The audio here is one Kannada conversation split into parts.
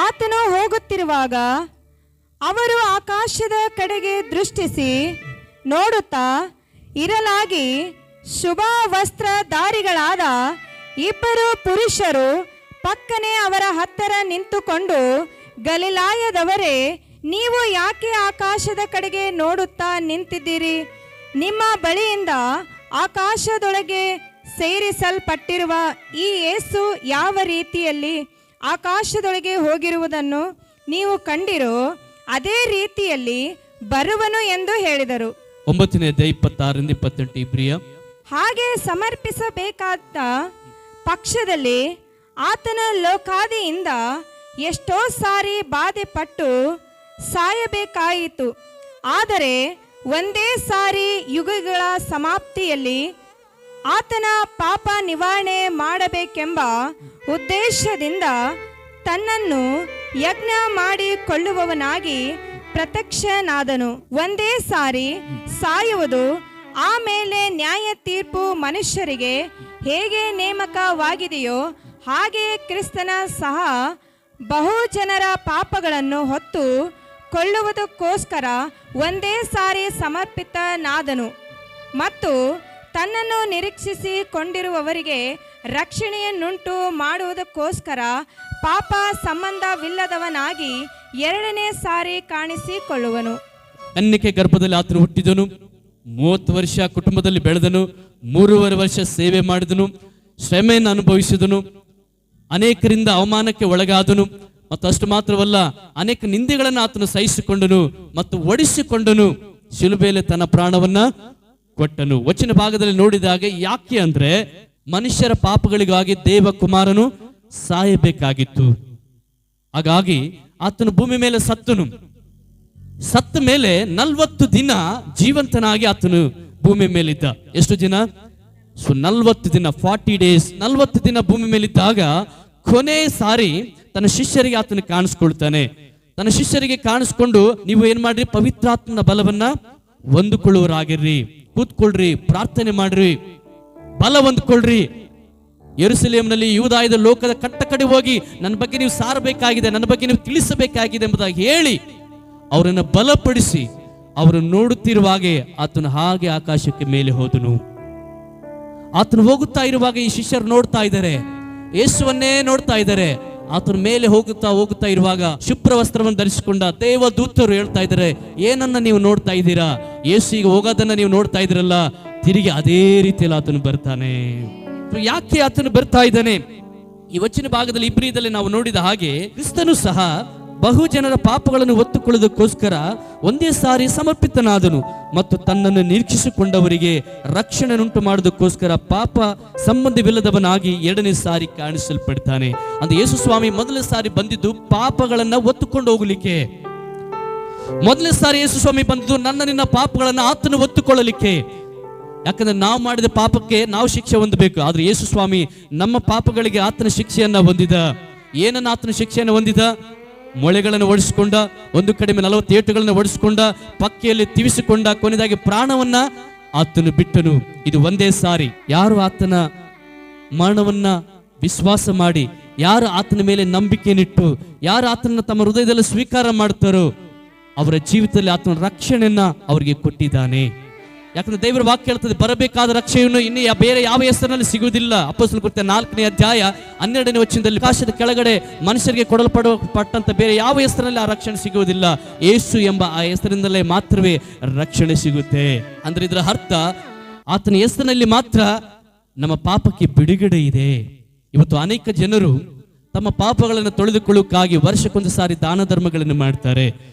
ಆತನು ಹೋಗುತ್ತಿರುವಾಗ ಅವರು ಆಕಾಶದ ಕಡೆಗೆ ದೃಷ್ಟಿಸಿ ನೋಡುತ್ತಾ ಇರಲಾಗಿ ಶುಭ ವಸ್ತ್ರಧಾರಿಗಳಾದ ಇಬ್ಬರು ಪುರುಷರು ಪಕ್ಕನೆ ಅವರ ಹತ್ತಿರ ನಿಂತುಕೊಂಡು, ಗಲಿಲಾಯದವರೇ, ನೀವು ಯಾಕೆ ಆಕಾಶದ ಕಡೆಗೆ ನೋಡುತ್ತಾ ನಿಂತಿದ್ದೀರಿ? ನಿಮ್ಮ ಬಳಿಯಿಂದ ಆಕಾಶದೊಳಗೆ ಸೇರಿಸಲ್ಪಟ್ಟಿರುವ ಈ ಯೇಸು ಯಾವ ರೀತಿಯಲ್ಲಿ ಆಕಾಶದೊಳಗೆ ಹೋಗಿರುವುದನ್ನು ನೀವು ಕಂಡಿರೋ ಅದೇ ರೀತಿಯಲ್ಲಿ ಬರುವನು ಎಂದು ಹೇಳಿದರು. 9:26-28 ಪ್ರಿಯ. ಹಾಗೆ ಸಮರ್ಪಿಸಬೇಕಾದ ಪಕ್ಷದಲ್ಲಿ ಆತನ ಲೋಕಾದಿಯಿಂದ ಎಷ್ಟೋ ಸಾರಿ ಬಾಧೆ ಪಟ್ಟು ಸಾಯಬೇಕಾಯಿತು. ಆದರೆ ಒಂದೇ ಸಾರಿ ಯುಗಗಳ ಸಮಾಪ್ತಿಯಲ್ಲಿ ಆತನ ಪಾಪ ನಿವಾರಣೆ ಮಾಡಬೇಕೆಂಬ ಉದ್ದೇಶದಿಂದ ತನ್ನನ್ನು ಯಜ್ಞ ಮಾಡಿಕೊಳ್ಳುವವನಾಗಿ ಪ್ರತ್ಯಕ್ಷನಾದನು. ಒಂದೇ ಸಾರಿ ಸಾಯುವುದು, ಆಮೇಲೆ ನ್ಯಾಯ ತೀರ್ಪು ಮನುಷ್ಯರಿಗೆ ಹೇಗೆ ನೇಮಕವಾಗಿದೆಯೋ ಹಾಗೆಯೇ ಕ್ರಿಸ್ತನ ಸಹ ಬಹು ಜನರ ಪಾಪಗಳನ್ನು ಹೊತ್ತು ಕೊಳ್ಳುವುದಕ್ಕೋಸ್ಕರ ಒಂದೇ ಸಾರಿ ಸಮರ್ಪಿತನಾದನು ಮತ್ತು ತನ್ನನ್ನು ನಿರೀಕ್ಷಿಸಿಕೊಂಡಿರುವವರಿಗೆ ರಕ್ಷಣೆಯನ್ನುಂಟು ಮಾಡುವುದಕ್ಕೋಸ್ಕರ ಪಾಪ ಸಂಬಂಧವಿಲ್ಲದವನಾಗಿ ಎರಡನೇ ಸಾರಿ ಕಾಣಿಸಿಕೊಳ್ಳುವನು. ಕನ್ನಿಕೆ ಗರ್ಭದಲ್ಲಿ ಆತನು ಹುಟ್ಟಿದನು, 30 ವರ್ಷ ಕುಟುಂಬದಲ್ಲಿ ಬೆಳೆದನು, 3.5 ವರ್ಷ ಸೇವೆ ಮಾಡಿದನು, ಶ್ರಮೆಯನ್ನು ಅನುಭವಿಸಿದನು, ಅನೇಕರಿಂದ ಅವಮಾನಕ್ಕೆ ಒಳಗಾದನು ಮತ್ತು ಅಷ್ಟು ಮಾತ್ರವಲ್ಲ, ಅನೇಕ ನಿಂದೆಗಳನ್ನು ಆತನು ಸಹಿಸಿಕೊಂಡನು ಮತ್ತು ಒಡಿಸಿಕೊಂಡನು, ಶಿಲುಬೆಯಲ್ಲಿ ತನ್ನ ಪ್ರಾಣವನ್ನ ಕೊಟ್ಟನು. ವಚನ ಭಾಗದಲ್ಲಿ ನೋಡಿದಾಗ ಯಾಕೆ ಅಂದ್ರೆ ಮನುಷ್ಯರ ಪಾಪಗಳಿಗಾಗಿ ದೇವಕುಮಾರನು ಸಾಯಬೇಕಾಗಿತ್ತು. ಹಾಗಾಗಿ ಆತನು ಭೂಮಿ ಮೇಲೆ ಸತ್ತನು. ಸತ್ತ ಮೇಲೆ 40 ದಿನ ಜೀವಂತನಾಗಿ ಆತನು ಭೂಮಿ ಮೇಲಿದ್ದ. ಎಷ್ಟು ದಿನ? 40 ದಿನ, 40 ಡೇಸ್, 40 ದಿನ ಭೂಮಿ ಮೇಲಿದ್ದಾಗ ಕೊನೆ ಸಾರಿ ತನ್ನ ಶಿಷ್ಯರಿಗೆ ಆತನು ಕಾಣಿಸ್ಕೊಳ್ತಾನೆ. ತನ್ನ ಶಿಷ್ಯರಿಗೆ ಕಾಣಿಸ್ಕೊಂಡು, ನೀವು ಏನ್ ಮಾಡ್ರಿ, ಪವಿತ್ರಾತ್ಮನ ಬಲವನ್ನ ಹೊಂದಿಕೊಳ್ಳುವರಾಗಿರ್ರಿ, ಕೂತ್ಕೊಳ್ರಿ, ಪ್ರಾರ್ಥನೆ ಮಾಡ್ರಿ, ಬಲ ಹೊಂದ್ಕೊಳ್ರಿ. ಯೆರೂಸಲೇಮಿನಲ್ಲಿ ಯೂದಾಯದ ಲೋಕದ ಕಟ್ಟ ಕಡೆ ಹೋಗಿ ನನ್ನ ಬಗ್ಗೆ ನೀವು ಸಾರಬೇಕಾಗಿದೆ, ನನ್ನ ಬಗ್ಗೆ ನೀವು ತಿಳಿಸಬೇಕಾಗಿದೆ ಎಂಬುದಾಗಿ ಹೇಳಿ ಅವರನ್ನು ಬಲಪಡಿಸಿ ಅವರನ್ನು ನೋಡುತ್ತಿರುವಾಗೆ ಆತನು ಹಾಗೆ ಆಕಾಶಕ್ಕೆ ಮೇಲೆ ಹೋದನು. ಆತನು ಹೋಗುತ್ತಾ ಇರುವಾಗ ಈ ಶಿಷ್ಯರು ನೋಡ್ತಾ ಇದ್ದಾರೆ, ಯೇಸುವನ್ನೇ ನೋಡ್ತಾ ಇದ್ದಾರೆ. ಆತನ ಮೇಲೆ ಹೋಗುತ್ತಾ ಇರುವಾಗ ಶುಭ್ರ ವಸ್ತ್ರವನ್ನು ಧರಿಸಿಕೊಂಡ ದೇವದೂತರು ಹೇಳ್ತಾ ಇದ್ದಾರೆ, ಏನನ್ನ ನೀವು ನೋಡ್ತಾ ಇದ್ದೀರಾ? ಯೇಸು ಈಗ ಹೋಗೋದನ್ನ ನೀವು ನೋಡ್ತಾ ಇದ್ದೀರಲ್ಲ, ತಿರುಗಿ ಅದೇ ರೀತಿಯಲ್ಲಿ ಆತನು ಬರ್ತಾನೆ. ಯಾಕೆ ಆತನು ಬರ್ತಾ ಇದ್ದಾನೆ? ಈ ವಚನ ಭಾಗದಲ್ಲಿ ಇಬ್ರಿಯದಲ್ಲಿ ನಾವು ನೋಡಿದ ಹಾಗೆ ಕ್ರಿಸ್ತನು ಸಹ ಬಹು ಜನರ ಪಾಪಗಳನ್ನು ಹೊತ್ತುಕೊಳ್ಳೋದಕ್ಕೋಸ್ಕರ ಒಂದೇ ಸಾರಿ ಸಮರ್ಪಿತನಾದನು ಮತ್ತು ತನ್ನನ್ನು ನಿರೀಕ್ಷಿಸಿಕೊಂಡವರಿಗೆ ರಕ್ಷಣೆಯುಂಟು ಮಾಡೋದಕ್ಕೋಸ್ಕರ ಪಾಪ ಸಂಬಂಧವಿಲ್ಲದವನಾಗಿ ಎರಡನೇ ಸಾರಿ ಕಾಣಿಸಲ್ಪಡ್ತಾನೆ. ಅಂದ್ರೆ ಯೇಸು ಸ್ವಾಮಿ ಮೊದಲನೇ ಸಾರಿ ಬಂದಿದ್ದು ಪಾಪಗಳನ್ನ ಹೊತ್ತುಕೊಂಡು ಹೋಗಲಿಕ್ಕೆ. ಮೊದಲನೇ ಸಾರಿ ಯೇಸು ಸ್ವಾಮಿ ಬಂದಿದ್ದು ನಿನ್ನ ಪಾಪಗಳನ್ನ ಆತನು ಹೊತ್ತುಕೊಳ್ಳಲಿಕ್ಕೆ. ಯಾಕಂದ್ರೆ ನಾವು ಮಾಡಿದ ಪಾಪಕ್ಕೆ ನಾವು ಶಿಕ್ಷೆ ಹೊಂದಬೇಕು. ಆದ್ರೆ ಯೇಸು ಸ್ವಾಮಿ ನಮ್ಮ ಪಾಪಗಳಿಗೆ ಆತನ ಶಿಕ್ಷೆಯನ್ನ ಹೊಂದಿದ. ಏನನ್ನ ಆತನ ಶಿಕ್ಷೆಯನ್ನು ಹೊಂದಿದ? ಮೊಳೆಗಳನ್ನು ಓಡಿಸಿಕೊಂಡ, ಒಂದು ಕಡಿಮೆ 40 ಏಟುಗಳನ್ನು ಓಡಿಸಿಕೊಂಡ, ಪಕ್ಕೆಯಲ್ಲಿ ತಿವಿಸಿಕೊಂಡ, ಕೊನೆಯದಾಗಿ ಪ್ರಾಣವನ್ನ ಆತನು ಬಿಟ್ಟನು. ಇದು ಒಂದೇ ಸಾರಿ. ಯಾರು ಆತನ ಮರಣವನ್ನ ವಿಶ್ವಾಸ ಮಾಡಿ, ಯಾರು ಆತನ ಮೇಲೆ ನಂಬಿಕೆಯನ್ನಿಟ್ಟು, ಯಾರು ಆತನ ತಮ್ಮ ಹೃದಯದಲ್ಲಿ ಸ್ವೀಕಾರ ಮಾಡ್ತಾರೋ ಅವರ ಜೀವಿತದಲ್ಲಿ ಆತನ ರಕ್ಷಣೆಯನ್ನ ಅವರಿಗೆ ಕೊಟ್ಟಿದ್ದಾನೆ. ಯಾಕಂದ್ರೆ ದೇವರ ವಾಕ್ಯ ಹೇಳ್ತದೆ, ಬರಬೇಕಾದ ರಕ್ಷೆಯನ್ನು ಇನ್ನು ಬೇರೆ ಯಾವ ಹೆಸರಿನಲ್ಲಿ ಸಿಗುವುದಿಲ್ಲ. ಅಪೊಸ್ತಲರ ಕೃತ್ಯ 4ನೇ ಅಧ್ಯಾಯ 12ನೇ ವಚನದಲ್ಲಿ, ಆಕಾಶದ ಕೆಳಗಡೆ ಮನುಷ್ಯರಿಗೆ ಕೊಡಲ್ಪಟ್ಟಂತ ಬೇರೆ ಯಾವ ಹೆಸರಿನಲ್ಲಿ ಆ ರಕ್ಷಣೆ ಸಿಗುವುದಿಲ್ಲ, ಯೇಸು ಎಂಬ ಆ ಹೆಸರಿನಲ್ಲೇ ಮಾತ್ರವೇ ರಕ್ಷಣೆ ಸಿಗುತ್ತೆ. ಅಂದ್ರೆ ಇದರ ಅರ್ಥ ಆತನ ಹೆಸರಿನಲ್ಲಿ ಮಾತ್ರ ನಮ್ಮ ಪಾಪಕ್ಕೆ ಬಿಡುಗಡೆ ಇದೆ. ಇವತ್ತು ಅನೇಕ ಜನರು ತಮ್ಮ ಪಾಪಗಳನ್ನು ತೊಳೆದುಕೊಳ್ಳುವುದಕ್ಕಾಗಿ ವರ್ಷಕ್ಕೊಂದು ಸಾರಿ ದಾನ ಧರ್ಮಗಳನ್ನು ಮಾಡ್ತಾರೆ.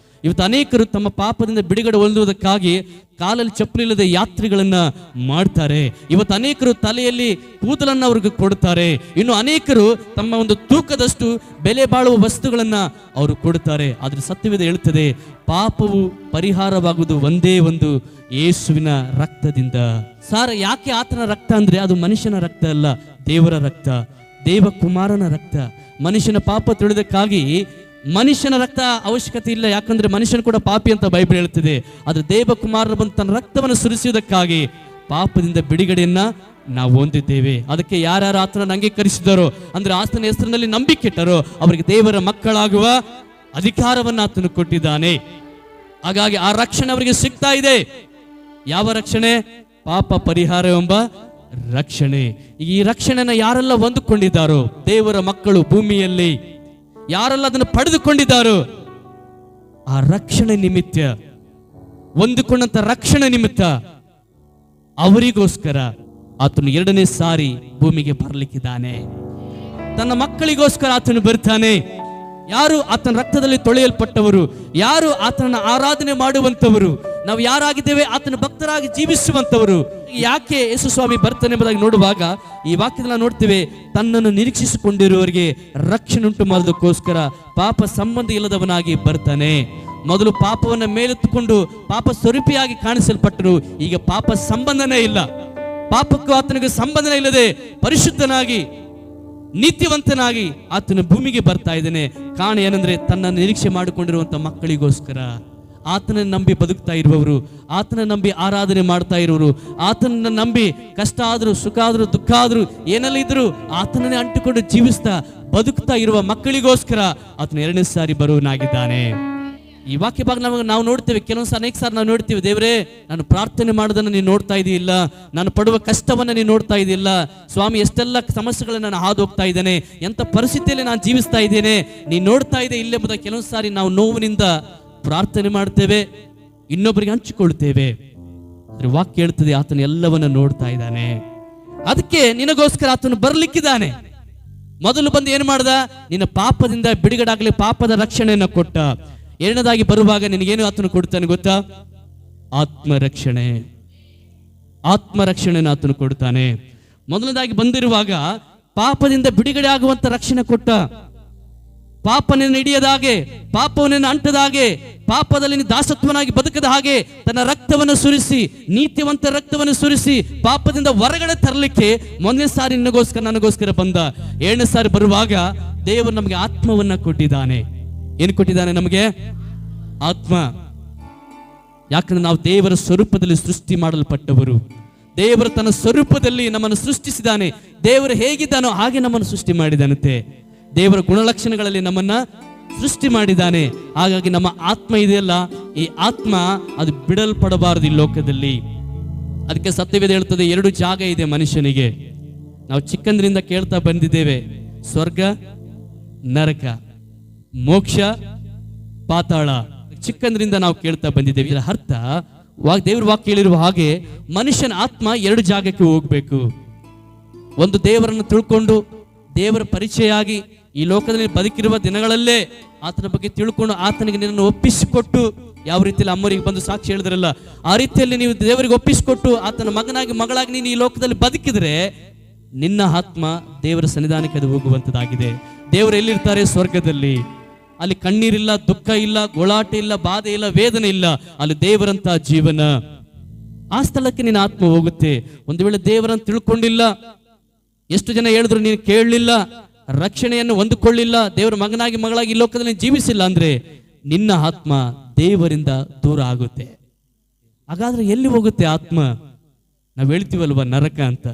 ಇವತ್ತು ಅನೇಕರು ತಮ್ಮ ಪಾಪದಿಂದ ಬಿಡುಗಡೆ ಹೊಂದುವುದಕ್ಕಾಗಿ ಕಾಲಲ್ಲಿ ಚಪ್ಪಲಿಲ್ಲದೆ ಯಾತ್ರೆಗಳನ್ನ ಮಾಡ್ತಾರೆ. ಇವತ್ತು ಅನೇಕರು ತಲೆಯಲ್ಲಿ ಕೂದಲನ್ನು ಅವ್ರಿಗೆ ಕೊಡ್ತಾರೆ. ಇನ್ನು ಅನೇಕರು ತಮ್ಮ ಒಂದು ತೂಕದಷ್ಟು ಬೆಲೆ ಬಾಳುವ ವಸ್ತುಗಳನ್ನ ಅವರು ಕೊಡ್ತಾರೆ. ಆದ್ರೆ ಸತ್ಯವೇದ ಹೇಳ್ತದೆ, ಪಾಪವು ಪರಿಹಾರವಾಗುವುದು ಒಂದೇ ಒಂದು ಯೇಸುವಿನ ರಕ್ತದಿಂದ. ಸಾರ ಯಾಕೆ ಆತನ ರಕ್ತ ಅಂದ್ರೆ ಅದು ಮನುಷ್ಯನ ರಕ್ತ ಅಲ್ಲ, ದೇವರ ರಕ್ತ, ದೇವಕುಮಾರನ ರಕ್ತ. ಮನುಷ್ಯನ ಪಾಪ ತೊಳೆದಕ್ಕಾಗಿ ಮನುಷ್ಯನ ರಕ್ತ ಅವಶ್ಯಕತೆ ಇಲ್ಲ, ಯಾಕಂದ್ರೆ ಮನುಷ್ಯನ ಕೂಡ ಪಾಪಿ ಅಂತ ಬೈಬಲ್ ಹೇಳ್ತಿದೆ. ಆದ್ರೆ ದೇವಕುಮಾರನ ಬಂದು ತನ್ನ ರಕ್ತವನ್ನು ಸುರಿಸುವುದಕ್ಕಾಗಿ ಪಾಪದಿಂದ ಬಿಡುಗಡೆಯನ್ನ ನಾವು ಹೊಂದಿದ್ದೇವೆ. ಅದಕ್ಕೆ ಯಾರ್ಯಾರು ಆತನನ್ನು ಅಂಗೀಕರಿಸಿದರೋ, ಅಂದ್ರೆ ಆತನ ಹೆಸರಿನಲ್ಲಿ ನಂಬಿಕೆ ಇಟ್ಟರೋ, ಅವರಿಗೆ ದೇವರ ಮಕ್ಕಳಾಗುವ ಅಧಿಕಾರವನ್ನು ಆತನು ಕೊಟ್ಟಿದ್ದಾನೆ. ಹಾಗಾಗಿ ಆ ರಕ್ಷಣೆ ಅವರಿಗೆ ಸಿಗ್ತಾ ಇದೆ. ಯಾವ ರಕ್ಷಣೆ? ಪಾಪ ಪರಿಹಾರ ಎಂಬ ರಕ್ಷಣೆ. ಈ ರಕ್ಷಣೆನ ಯಾರೆಲ್ಲ ಹೊಂದಿಕೊಂಡಿದ್ದಾರೋ, ದೇವರ ಮಕ್ಕಳು ಭೂಮಿಯಲ್ಲಿ ಯಾರೆಲ್ಲ ಅದನ್ನು ಪಡೆದುಕೊಂಡಿದ್ದಾರೋ, ಆ ರಕ್ಷಣೆ ನಿಮಿತ್ತ, ಹೊಂದಿಕೊಂಡಂತ ರಕ್ಷಣೆ ನಿಮಿತ್ತ ಅವರಿಗೋಸ್ಕರ ಆತನು 2ನೇ ಸಾರಿ ಭೂಮಿಗೆ ಬರಲಿಕ್ಕಿದ್ದಾನೆ. ತನ್ನ ಮಕ್ಕಳಿಗೋಸ್ಕರ ಆತನು ಬರ್ತಾನೆ. ಯಾರು ಆತನ ರಕ್ತದಲ್ಲಿ ತೊಳೆಯಲ್ಪಟ್ಟವರು, ಯಾರು ಆತನ ಆರಾಧನೆ ಮಾಡುವಂತವರು, ನಾವು ಯಾರಾಗಿದ್ದೇವೆ ಆತನ ಭಕ್ತರಾಗಿ ಜೀವಿಸುವಂತವರು. ಯಾಕೆ ಯೇಸು ಸ್ವಾಮಿ ಬರ್ತಾನೆ ಎಂಬುದಾಗಿ ನೋಡುವಾಗ ಈ ವಾಕ್ಯದಲ್ಲಿ ನಾವು ನೋಡ್ತೇವೆ, ತನ್ನನ್ನು ನಿರೀಕ್ಷಿಸಿಕೊಂಡಿರುವವರಿಗೆ ರಕ್ಷಣೆ ಉಂಟು ಮಾಡೋದಕ್ಕೋಸ್ಕರ ಪಾಪ ಸಂಬಂಧ ಇಲ್ಲದವನಾಗಿ ಬರ್ತಾನೆ. ಮೊದಲು ಪಾಪವನ್ನು ಮೇಲೆತ್ತುಕೊಂಡು ಪಾಪ ಸ್ವರೂಪಿಯಾಗಿ ಕಾಣಿಸಲ್ಪಟ್ಟರು. ಈಗ ಪಾಪ ಸಂಬಂಧನೇ ಇಲ್ಲ, ಪಾಪಕ್ಕೂ ಆತನಿಗೆ ಸಂಬಂಧನೇ ಇಲ್ಲದೆ ಪರಿಶುದ್ಧನಾಗಿ ನೀತಿವಂತನಾಗಿ ಆತನ ಭೂಮಿಗೆ ಬರ್ತಾ ಇದ್ದಾನೆ. ಕಾರಣ ಏನಂದ್ರೆ, ತನ್ನ ನಿರೀಕ್ಷೆ ಮಾಡಿಕೊಂಡಿರುವಂತ ಮಕ್ಕಳಿಗೋಸ್ಕರ, ಆತನ ನಂಬಿ ಬದುಕ್ತಾ ಇರುವವರು, ಆತನ ನಂಬಿ ಆರಾಧನೆ ಮಾಡ್ತಾ ಇರುವವರು, ಆತನನ್ನ ನಂಬಿ ಕಷ್ಟ ಆದ್ರೂ ಸುಖ ಆದ್ರೂ ದುಃಖ ಆದ್ರೂ ಏನೆಲ್ಲ ಇದ್ರು ಆತನನ್ನೇ ಅಂಟಿಕೊಂಡು ಜೀವಿಸ್ತಾ ಬದುಕ್ತಾ ಇರುವ ಮಕ್ಕಳಿಗೋಸ್ಕರ ಆತನ 2ನೇ ಸಾರಿ ಬರುವನಾಗಿದ್ದಾನೆ. ಈ ವಾಕ್ಯ ಭಾಗ ನಾವು ನೋಡ್ತೇವೆ. ಕೆಲವೊಂದು ಅನೇಕ ಸಾರಿ ನಾವು ನೋಡ್ತೀವಿ, ದೇವರೇ ನಾನು ಪ್ರಾರ್ಥನೆ ಮಾಡೋದನ್ನು ನೀನು ನೋಡ್ತಾ ಇದೆಯಿಲ್ಲ, ನಾನು ಪಡುವ ಕಷ್ಟವನ್ನು ನೀನು ನೋಡ್ತಾ ಇದೆಯಿಲ್ಲ, ಸ್ವಾಮಿ ಎಷ್ಟೆಲ್ಲ ಸಮಸ್ಯೆಗಳನ್ನ ನಾನು ಹಾದು ಹೋಗ್ತಾ ಇದ್ದೇನೆ, ಎಂಥ ಪರಿಸ್ಥಿತಿಯಲ್ಲಿ ನಾನು ಜೀವಿಸ್ತಾ ಇದ್ದೇನೆ, ನೀನು ನೋಡ್ತಾ ಇದೆ ಇಲ್ಲ ಎಂಬುದಾಗಿ ಕೆಲವೊಂದು ಸಾರಿ ನಾವು ನೋವಿನಿಂದ ಪ್ರಾರ್ಥನೆ ಮಾಡ್ತೇವೆ, ಇನ್ನೊಬ್ಬರಿಗೆ ಹಂಚಿಕೊಳ್ತೇವೆ. ವಾಕ್ಯ ಹೇಳ್ತದೆ, ಆತನು ಎಲ್ಲವನ್ನ ನೋಡ್ತಾ ಇದ್ದಾನೆ. ಅದಕ್ಕೆ ನಿನಗೋಸ್ಕರ ಆತನು ಬರ್ಲಿಕ್ಕಿದ್ದಾನೆ. ಮೊದಲು ಬಂದು ಏನು ಮಾಡ್ದ? ನಿನ್ನ ಪಾಪದಿಂದ ಬಿಡುಗಡಾಗಲಿ ಪಾಪದ ರಕ್ಷಣೆಯನ್ನು ಕೊಟ್ಟ. 2ನೇದಾಗಿ ಬರುವಾಗ ನಿನಗೇನು ಆತನು ಕೊಡ್ತಾನೆ ಗೊತ್ತಾ? ಆತ್ಮರಕ್ಷಣೆ. ಆತ್ಮರಕ್ಷಣೆಯನ್ನು ಆತನು ಕೊಡ್ತಾನೆ. ಮೊದಲನೇದಾಗಿ ಬಂದಿರುವಾಗ ಪಾಪದಿಂದ ಬಿಡುಗಡೆ ಆಗುವಂತ ರಕ್ಷಣೆ ಕೊಟ್ಟ. ಪಾಪನನ್ನು ಹಿಡಿಯದ ಹಾಗೆ, ಪಾಪವನ್ನು ಅಂಟದ ಹಾಗೆ, ಪಾಪದಲ್ಲಿ ದಾಸತ್ವನಾಗಿ ಬದುಕದ ಹಾಗೆ ತನ್ನ ರಕ್ತವನ್ನು ಸುರಿಸಿ, ನೀತಿವಂತ ರಕ್ತವನ್ನು ಸುರಿಸಿ ಪಾಪದಿಂದ ಹೊರಗಡೆ ತರಲಿಕ್ಕೆ 1ನೇ ಸಾರಿ ನಿನಗೋಸ್ಕರ ನನಗೋಸ್ಕರ ಬಂದ. 2ನೇ ಸಾರಿ ಬರುವಾಗ ದೇವರು ನಮಗೆ ಆತ್ಮವನ್ನ ಕೊಟ್ಟಿದ್ದಾನೆ. ಏನು ಕೊಟ್ಟಿದ್ದಾನೆ ನಮಗೆ? ಆತ್ಮ. ಯಾಕಂದ್ರೆ ನಾವು ದೇವರ ಸ್ವರೂಪದಲ್ಲಿ ಸೃಷ್ಟಿ ಮಾಡಲ್ಪಟ್ಟವರು. ದೇವರು ತನ್ನ ಸ್ವರೂಪದಲ್ಲಿ ನಮ್ಮನ್ನು ಸೃಷ್ಟಿಸಿದ್ದಾನೆ. ದೇವರು ಹೇಗಿದ್ದಾನೋ ಹಾಗೆ ನಮ್ಮನ್ನು ಸೃಷ್ಟಿ ಮಾಡಿದಾನಂತೆ. ದೇವರ ಗುಣಲಕ್ಷಣಗಳಲ್ಲಿ ನಮ್ಮನ್ನ ಸೃಷ್ಟಿ ಮಾಡಿದ್ದಾನೆ. ಹಾಗಾಗಿ ನಮ್ಮ ಆತ್ಮ ಇದೆಯಲ್ಲ, ಈ ಆತ್ಮ ಅದು ಬಿಡಲ್ಪಡಬಾರದು ಈ ಲೋಕದಲ್ಲಿ. ಅದಕ್ಕೆ ಸತ್ಯವೇದ ಹೇಳ್ತದೆ, 2 ಜಾಗ ಇದೆ ಮನುಷ್ಯನಿಗೆ. ನಾವು ಚಿಕ್ಕಂದ್ರಿಂದ ಕೇಳ್ತಾ ಬಂದಿದ್ದೇವೆ, ಸ್ವರ್ಗ, ನರಕ, ಮೋಕ್ಷ, ಪಾತಾಳ. ಚಿಕ್ಕಂದ್ರಿಂದ ನಾವು ಕೇಳ್ತಾ ಬಂದಿದ್ದೇವೆ. ಇದರ ಅರ್ಥ ದೇವ್ರ ವಾಕ್ಯ ಹೇಳಿರುವ ಹಾಗೆ ಮನುಷ್ಯನ ಆತ್ಮ 2 ಜಾಗಕ್ಕೆ ಹೋಗ್ಬೇಕು. ಒಂದು, ದೇವರನ್ನು ತಿಳ್ಕೊಂಡು ದೇವರ ಪರಿಚಯ ಆಗಿ ಈ ಲೋಕದಲ್ಲಿ ಬದುಕಿರುವ ದಿನಗಳಲ್ಲೇ ಆತನ ಬಗ್ಗೆ ತಿಳ್ಕೊಂಡು ಆತನಿಗೆ ನಿನ್ನನ್ನು ಒಪ್ಪಿಸಿಕೊಟ್ಟು, ಯಾವ ರೀತಿಯಲ್ಲಿ ಅಮ್ಮರಿಗೆ ಬಂದು ಸಾಕ್ಷಿ ಹೇಳಿದ್ರಲ್ಲ ಆ ರೀತಿಯಲ್ಲಿ ನೀವು ದೇವರಿಗೆ ಒಪ್ಪಿಸಿಕೊಟ್ಟು ಆತನ ಮಗನಾಗಿ ಮಗಳಾಗಿ ನೀನು ಈ ಲೋಕದಲ್ಲಿ ಬದುಕಿದ್ರೆ ನಿನ್ನ ಆತ್ಮ ದೇವರ ಸನ್ನಿಧಾನಕ್ಕೆ ಅದು ಹೋಗುವಂತದ್ದಾಗಿದೆ. ದೇವರು ಎಲ್ಲಿರ್ತಾರೆ? ಸ್ವರ್ಗದಲ್ಲಿ. ಅಲ್ಲಿ ಕಣ್ಣೀರಿಲ್ಲ, ದುಃಖ ಇಲ್ಲ, ಗೋಳಾಟ ಇಲ್ಲ, ಬಾಧೆ ಇಲ್ಲ, ವೇದನೆ ಇಲ್ಲ. ಅಲ್ಲಿ ದೇವರಂತ ಜೀವನ. ಆ ಸ್ಥಳಕ್ಕೆ ನಿನ್ನ ಆತ್ಮ ಹೋಗುತ್ತೆ. ಒಂದು ವೇಳೆ ದೇವರನ್ನು ತಿಳ್ಕೊಂಡಿಲ್ಲ, ಎಷ್ಟು ಜನ ಹೇಳಿದ್ರು ನೀನು ಕೇಳಲಿಲ್ಲ, ರಕ್ಷಣೆಯನ್ನು ಹೊಂದಿಕೊಳ್ಳಿಲ್ಲ, ದೇವರ ಮಗನಾಗಿ ಮಗಳಾಗಿ ಈ ಲೋಕದಲ್ಲಿ ಜೀವಿಸಿಲ್ಲ ಅಂದ್ರೆ ನಿನ್ನ ಆತ್ಮ ದೇವರಿಂದ ದೂರ ಆಗುತ್ತೆ. ಹಾಗಾದ್ರೆ ಎಲ್ಲಿ ಹೋಗುತ್ತೆ ಆತ್ಮ? ನಾವು ಹೇಳ್ತೀವಲ್ವ ನರಕ ಅಂತ.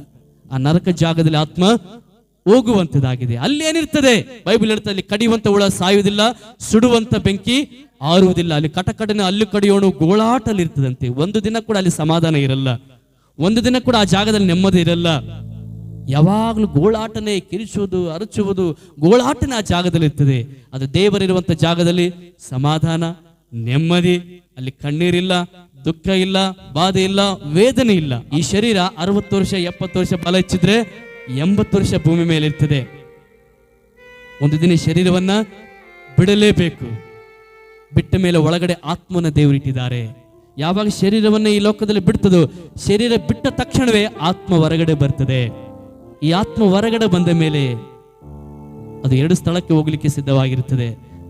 ಆ ನರಕ ಜಾಗದಲ್ಲಿ ಆತ್ಮ ಹೋಗುವಂತದಾಗಿದೆ. ಅಲ್ಲಿ ಏನಿರ್ತದೆ? ಬೈಬಲ್ ಹೇಳ್ತಾ, ಅಲ್ಲಿ ಕಡಿಯುವಂತ ಹುಳ ಸಾಯುವುದಿಲ್ಲ, ಸುಡುವಂತ ಬೆಂಕಿ ಆರುವುದಿಲ್ಲ. ಅಲ್ಲಿ ಕಟಕಟನೆ ಅಲ್ಲಿ ಕಡಿಯೋಣ ಗೋಳಾಟಲ್ಲಿ ಇರ್ತದಂತೆ. ಒಂದು ದಿನ ಕೂಡ ಅಲ್ಲಿ ಸಮಾಧಾನ ಇರಲ್ಲ, ಒಂದು ದಿನ ಕೂಡ ಆ ಜಾಗದಲ್ಲಿ ನೆಮ್ಮದಿ ಇರಲ್ಲ. ಯಾವಾಗಲೂ ಗೋಳಾಟನೆ, ಕಿರಿಚುವುದು, ಅರಚುವುದು, ಗೋಳಾಟನೆ ಆ ಜಾಗದಲ್ಲಿ ಇರ್ತದೆ. ಅದು ದೇವರಿರುವಂತ ಜಾಗದಲ್ಲಿ ಸಮಾಧಾನ, ನೆಮ್ಮದಿ, ಅಲ್ಲಿ ಕಣ್ಣೀರಿಲ್ಲ, ದುಃಖ ಇಲ್ಲ, ಬಾಧೆ ಇಲ್ಲ, ವೇದನೆ ಇಲ್ಲ. ಈ ಶರೀರ 60 ವರ್ಷ 70 ವರ್ಷ ಬಲ ಹೆಚ್ಚಿದ್ರೆ 80 ವರ್ಷ ಭೂಮಿ ಮೇಲೆ ಇರ್ತದೆ. ಒಂದು ದಿನ ಶರೀರವನ್ನ ಬಿಡಲೇಬೇಕು. ಬಿಟ್ಟ ಮೇಲೆ ಒಳಗಡೆ ಆತ್ಮನ ದೇವರಿಟ್ಟಿದ್ದಾರೆ. ಯಾವಾಗ ಶರೀರವನ್ನ ಈ ಲೋಕದಲ್ಲಿ ಬಿಡ್ತದೋ, ಶರೀರ ಬಿಟ್ಟ ತಕ್ಷಣವೇ ಆತ್ಮ ಹೊರಗಡೆ ಬರ್ತದೆ. ಈ ಆತ್ಮ ಹೊರಗಡೆ ಬಂದ ಮೇಲೆ ಅದು 2 ಸ್ಥಳಕ್ಕೆ ಹೋಗ್ಲಿಕ್ಕೆ ಸಿದ್ಧವಾಗಿರ್ತದೆ.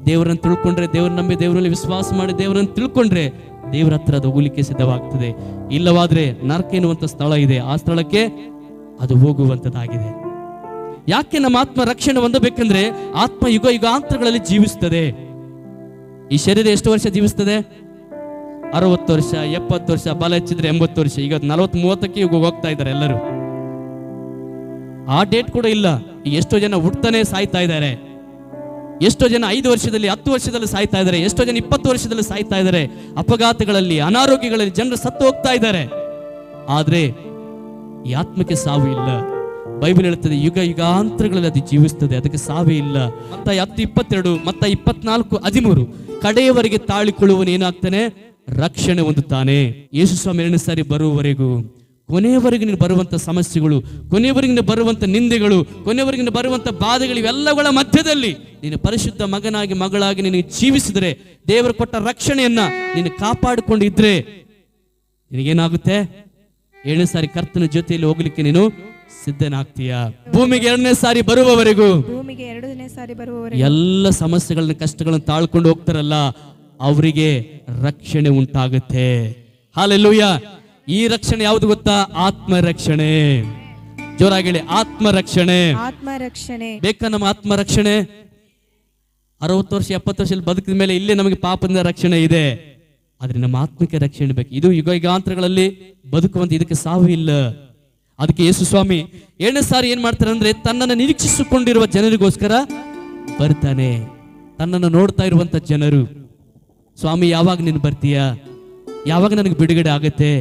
ದೇವರನ್ನು ತಿಳ್ಕೊಂಡ್ರೆ, ದೇವರ ನಂಬಿ ದೇವರಲ್ಲಿ ವಿಶ್ವಾಸ ಮಾಡಿ ದೇವರನ್ನು ತಿಳ್ಕೊಂಡ್ರೆ ದೇವರ ಹತ್ರ ಅದು ಹೋಗ್ಲಿಕ್ಕೆ ಸಿದ್ಧವಾಗ್ತದೆ. ಇಲ್ಲವಾದ್ರೆ ನರಕ ಎನ್ನುವಂತ ಸ್ಥಳ ಇದೆ, ಆ ಸ್ಥಳಕ್ಕೆ ಅದು ಹೋಗುವಂತದ್ದಾಗಿದೆ. ಯಾಕೆ ನಮ್ಮ ಆತ್ಮ ರಕ್ಷಣೆ ಹೊಂದಬೇಕಂದ್ರೆ ಆತ್ಮ ಯುಗ ಯುಗಾಂತರಗಳಲ್ಲಿ ಜೀವಿಸ್ತದೆ. ಈ ಶರೀರ ಎಷ್ಟು ವರ್ಷ ಜೀವಿಸ್ತದೆ? 60 ವರ್ಷ 70 ವರ್ಷ, ಬಲ ಹೆಚ್ಚಿದ್ರೆ 80 ವರ್ಷ. ಈಗ 40-30ಕ್ಕೆ ಹೋಗ್ತಾ ಇದ್ದಾರೆ ಎಲ್ಲರೂ. ಆ ಡೇಟ್ ಕೂಡ ಇಲ್ಲ. ಈಗ ಎಷ್ಟೋ ಜನ ಹುಡ್ತಾನೆ ಸಾಯ್ತಾ ಇದ್ದಾರೆ, ಎಷ್ಟೋ ಜನ 5 ವರ್ಷದಲ್ಲಿ 10 ವರ್ಷದಲ್ಲಿ ಸಾಯ್ತಾ ಇದ್ದಾರೆ, ಎಷ್ಟೋ ಜನ 20 ವರ್ಷದಲ್ಲಿ ಸಾಯ್ತಾ ಇದ್ದಾರೆ. ಅಪಘಾತಗಳಲ್ಲಿ, ಅನಾರೋಗ್ಯಗಳಲ್ಲಿ ಜನರು ಸತ್ತು ಹೋಗ್ತಾ ಇದ್ದಾರೆ. ಆದ್ರೆ ಈ ಆತ್ಮಕ್ಕೆ ಸಾವು ಇಲ್ಲ. ಬೈಬಲ್ ಹೇಳುತ್ತದೆ ಯುಗ ಯುಗಾಂತರಗಳಲ್ಲಿ ಅದು ಜೀವಿಸ್ತದೆ, ಅದಕ್ಕೆ ಸಾವೇ ಇಲ್ಲ. ಮತ್ತಾಯ 10:22, ಮತ್ತಾಯ 24:13 ಕಡೆಯವರೆಗೆ ತಾಳಿಕೊಳ್ಳುವನು ಏನಾಗ್ತಾನೆ? ರಕ್ಷಣೆ ಹೊಂದುತ್ತಾನೆ. ಯೇಸು ಸ್ವಾಮಿ 2ನೇ ಸಾರಿ ಬರುವವರೆಗೂ, ಕೊನೆಯವರೆಗೆ ನೀನು ಬರುವಂತ ಸಮಸ್ಯೆಗಳು, ಕೊನೆಯವರೆಗೆ ನೀನು ಬರುವಂತ ನಿಂದೆಗಳು, ಕೊನೆಯವರೆಗೆ ನೀನು ಬರುವಂತ ಬಾಧೆಗಳು, ಇವೆಲ್ಲಗಳ ಮಧ್ಯದಲ್ಲಿ ನೀನು ಪರಿಶುದ್ಧ ಮಗನಾಗಿ ಮಗಳಾಗಿ ನೀನು ಜೀವಿಸಿದರೆ, ದೇವರು ಕೊಟ್ಟ ರಕ್ಷಣೆಯನ್ನ ನೀನು ಕಾಪಾಡಿಕೊಂಡಿದ್ರೆ ನಿನಗೇನಾಗುತ್ತೆ? 7ನೇ ಸಾರಿ ಕರ್ತನ ಜೊತೆಯಲ್ಲಿ ಹೋಗ್ಲಿಕ್ಕೆ ನೀನು ಸಿದ್ಧನಾಗ್ತೀಯ. ಭೂಮಿಗೆ 2ನೇ ಸಾರಿ ಬರುವವರೆಗೂ, ಭೂಮಿಗೆ 2ನೇ ಸಾರಿ ಬರುವವರೆಗೂ ಎಲ್ಲ ಸಮಸ್ಯೆಗಳನ್ನ, ಕಷ್ಟಗಳನ್ನ ತಾಳ್ಕೊಂಡು ಹೋಗ್ತಾರಲ್ಲ, ಅವರಿಗೆ ರಕ್ಷಣೆ ಉಂಟಾಗುತ್ತೆ. ಹಲ್ಲೆಲೂಯ. ಈ ರಕ್ಷಣೆ ಯಾವುದು ಗೊತ್ತಾ? ಆತ್ಮರಕ್ಷಣೆ. ಜೋರಾಗಿ ಹೇಳಿ, ಆತ್ಮರಕ್ಷಣೆ. ಆತ್ಮರಕ್ಷಣೆ ಬೇಕಾ ನಮ್ಮ ಆತ್ಮರಕ್ಷಣೆ? 60 ವರ್ಷ 70 ವರ್ಷ ಬದುಕಿದ ಮೇಲೆ ಇಲ್ಲೇ ನಮಗೆ ಪಾಪದಿಂದ ರಕ್ಷಣೆ ಇದೆ. ಆದ್ರೆ ನಮ್ಮ ಆತ್ಮಕ್ಕೆ ರಕ್ಷಣೆ ಬೇಕು. ಇದು ಯುಗ ಯುಗಾಂತರಗಳಲ್ಲಿ ಬದುಕುವಂತ, ಇದಕ್ಕೆ ಸಾವು ಇಲ್ಲ. ಅದಕ್ಕೆ ಯೇಸು ಸ್ವಾಮಿ 7ನೇ ಸಾರಿ ಏನ್ ಮಾಡ್ತಾರೆ ಅಂದ್ರೆ, ತನ್ನನ್ನು ನಿರೀಕ್ಷಿಸಿಕೊಂಡಿರುವ ಜನರಿಗೋಸ್ಕರ ಬರ್ತಾನೆ. ತನ್ನನ್ನು ನೋಡ್ತಾ ಇರುವಂತ ಜನರು, ಸ್ವಾಮಿ ಯಾವಾಗ ನೀನು ಬರ್ತೀಯ? ಯಾವಾಗ ನನಗೆ ಬಿಡುಗಡೆ ಆಗುತ್ತೆ?